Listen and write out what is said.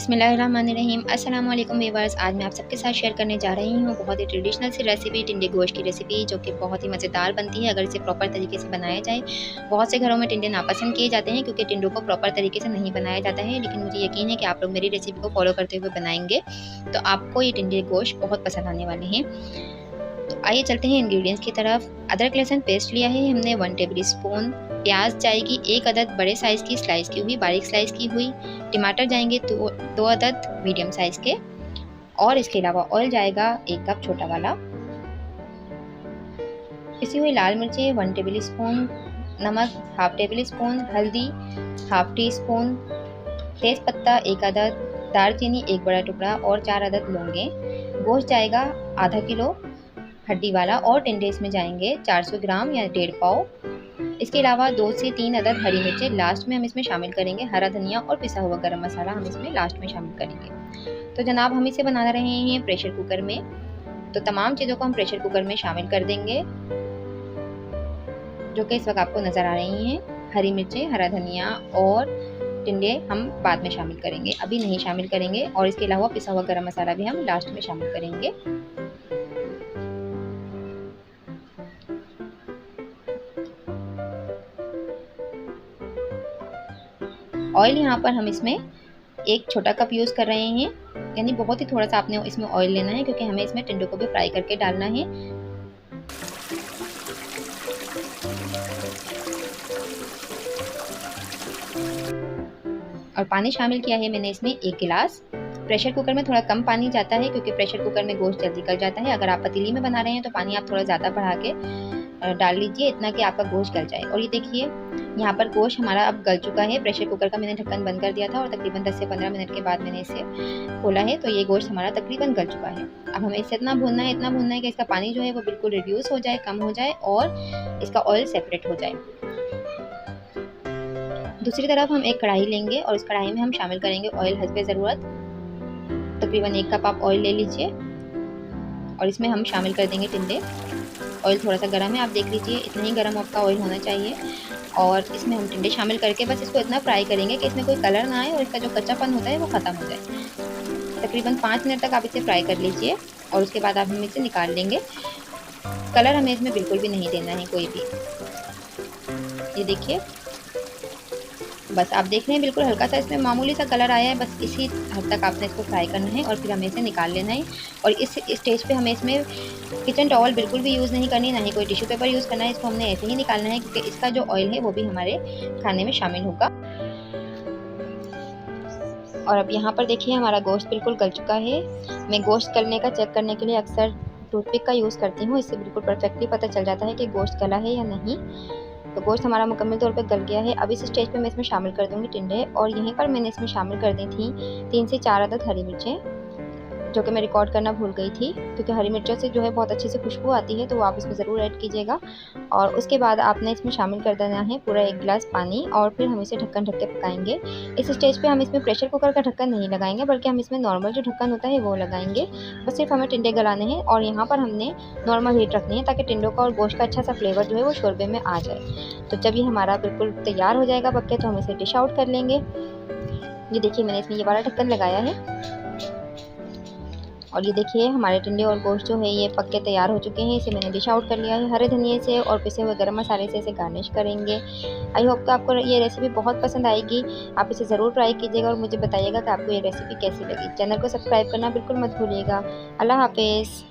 बिस्मिल्लाहिर्रहमानिर्रहीम। अस्सलाम वालेकुम व्यूअर्स। आज मैं आप सबके साथ शेयर करने जा रही हूँ बहुत ही ट्रेडिशनल सी रेसिपी, टिंडे गोश्त की रेसिपी, जो कि बहुत ही मज़ेदार बनती है अगर इसे प्रॉपर तरीके से बनाया जाए। बहुत से घरों में टिंडे नापसंद किए जाते हैं क्योंकि टिंडों को प्रॉपर तरीके से नहीं बनाया जाता है, लेकिन मुझे यकीन है कि आप लोग मेरी रेसिपी को फॉलो करते हुए बनाएंगे तो आपको ये टिंडे गोश्त बहुत पसंद आने वाले हैं। तो आइए चलते हैं इंग्रेडिएंट्स की तरफ। अदरक लहसुन पेस्ट लिया है हमने 1 टेबल स्पून। प्याज जाएगी 1 अदद बड़े साइज़ की स्लाइस की हुई, बारीक स्लाइस की हुई। टमाटर जाएंगे 2 अदद मीडियम साइज़ के, और इसके अलावा ऑयल जाएगा 1 कप छोटा वाला। पिसी हुई लाल मिर्चें 1 टेबल स्पून, नमक हाफ टेबल स्पून, हल्दी हाफ टी स्पून, तेज़ पत्ता 1 अदद, दालचीनी 1 बड़ा टुकड़ा और 4 अदद लौंगे। गोश्त जाएगा आधा किलो हड्डी वाला, और टिंडे इसमें जाएंगे 400 ग्राम या 1.5 पाव। इसके अलावा 2 से 3 अदद हरी मिर्चें लास्ट में हम इसमें शामिल करेंगे। हरा धनिया और पिसा हुआ गरम मसाला हम इसमें लास्ट में शामिल करेंगे। तो जनाब, हम इसे बना रहे हैं प्रेशर कुकर में, तो तमाम चीज़ों को हम प्रेशर कुकर में शामिल कर देंगे, जो कि इस वक्त आपको नज़र आ रही हैं। हरी मिर्चें, हरा धनिया और टिंडे हम बाद में शामिल करेंगे, अभी नहीं शामिल करेंगे। और इसके अलावा पिसा हुआ गरम मसाला भी हम लास्ट में शामिल करेंगे। ऑयल यहाँ पर हम इसमें 1 छोटा कप यूज़ कर रहे हैं, यानी बहुत ही थोड़ा सा आपने इसमें ऑयल लेना है क्योंकि हमें इसमें टिंडों को भी फ्राई करके डालना है। और पानी शामिल किया है मैंने इसमें 1 गिलास। प्रेशर कुकर में थोड़ा कम पानी जाता है क्योंकि प्रेशर कुकर में गोश्त जल्दी गल जाता है। अगर आप पतीली में बना रहे हैं तो पानी आप थोड़ा ज़्यादा बढ़ा के डाल लीजिए, इतना कि आपका गोश्त गल जाए। और ये देखिए, यहाँ पर गोश्त हमारा अब गल चुका है। प्रेशर कुकर का मैंने ढक्कन बंद कर दिया था और तकरीबन 10 से 15 मिनट के बाद मैंने इसे खोला है, तो ये गोश्त हमारा तकरीबन गल चुका है। अब हमें इसे इतना भूनना है कि इसका पानी जो है वो बिल्कुल रिड्यूस हो जाए, कम हो जाए और इसका ऑयल सेपरेट हो जाए। दूसरी तरफ हम एक कढ़ाई लेंगे और उस कढ़ाई में हम शामिल करेंगे ऑयल हस्बे ज़रूरत। तकरीबन 1 कप आप ऑयल ले लीजिए और इसमें हम शामिल कर देंगे टिंडे। ऑयल थोड़ा सा गर्म है, आप देख लीजिए, इतना ही गर्म आपका ऑयल होना चाहिए। और इसमें हम टिंडे शामिल करके बस इसको इतना फ्राई करेंगे कि इसमें कोई कलर ना आए और इसका जो कच्चापन होता है वो ख़त्म हो जाए। तकरीबन 5 मिनट तक आप इसे फ्राई कर लीजिए और उसके बाद आप हम इसे निकाल लेंगे। कलर हमें इसमें बिल्कुल भी नहीं देना है कोई भी। ये देखिए, बस आप देख रहे हैं बिल्कुल हल्का सा इसमें मामूली सा कलर आया है, बस इसी हद तक आपने इसको फ्राई करना है और फिर हमें इसे निकाल लेना है। और इस स्टेज पे हमें इसमें किचन टॉवल बिल्कुल भी यूज़ नहीं करनी, ना ही कोई टिश्यू पेपर यूज़ करना है। इसको हमने ऐसे ही निकालना है क्योंकि इसका जो ऑयल है वो भी हमारे खाने में शामिल होगा। और अब यहाँ पर देखिए, हमारा गोश्त बिल्कुल गल चुका है। मैं गोश्त गलने का चेक करने के लिए अक्सर टूथपिक का यूज़ करती हूँ, इससे बिल्कुल परफेक्टली पता चल जाता है कि गोश्त गला है या नहीं। तो गोश्त हमारा मुकम्मल तौर पे गल गया है। अब इस स्टेज पे मैं इसमें शामिल कर दूंगी टिंडे, और यहीं पर मैंने इसमें शामिल कर दी थी 3 से 4 अदद हरी मिर्चें, जो कि मैं रिकॉर्ड करना भूल गई थी, क्योंकि हरी मिर्चों से जो है बहुत अच्छी से खुशबू आती है, तो वो आप इसमें ज़रूर ऐड कीजिएगा। और उसके बाद आपने इसमें शामिल कर देना है पूरा 1 गिलास पानी, और फिर हम इसे ढक्कन ढक के पकाएंगे। इस स्टेज पे हम इसमें प्रेशर कुकर का ढक्कन नहीं लगाएंगे, बल्कि हम इसमें नॉर्मल जो ढक्कन होता है वो लगाएंगे। बस सिर्फ हमें टिंडे गलाने हैं और यहाँ पर हमने नॉर्मल हीट रखनी है ताकि टिंडों का और गोश्त का अच्छा सा फ्लेवर जो है वो शोरबे में आ जाए। तो जब ये हमारा बिल्कुल तैयार हो जाएगा पक के, तो हम इसे डिश आउट कर लेंगे। ये देखिए, मैंने इसमें ये वाला ढक्कन लगाया है और ये देखिए, हमारे टिंडे और गोश्त जो है ये पक के तैयार हो चुके हैं। इसे मैंने डिश आउट कर लिया है। हरे धनिए से और पिसे हुए गरम मसाले से इसे गार्निश करेंगे। आई होप कि आपको ये रेसिपी बहुत पसंद आएगी। आप इसे ज़रूर ट्राई कीजिएगा और मुझे बताइएगा कि आपको ये रेसिपी कैसी लगी। चैनल को सब्सक्राइब करना बिल्कुल मत भूलिएगा। अल्लाह हाफिज़।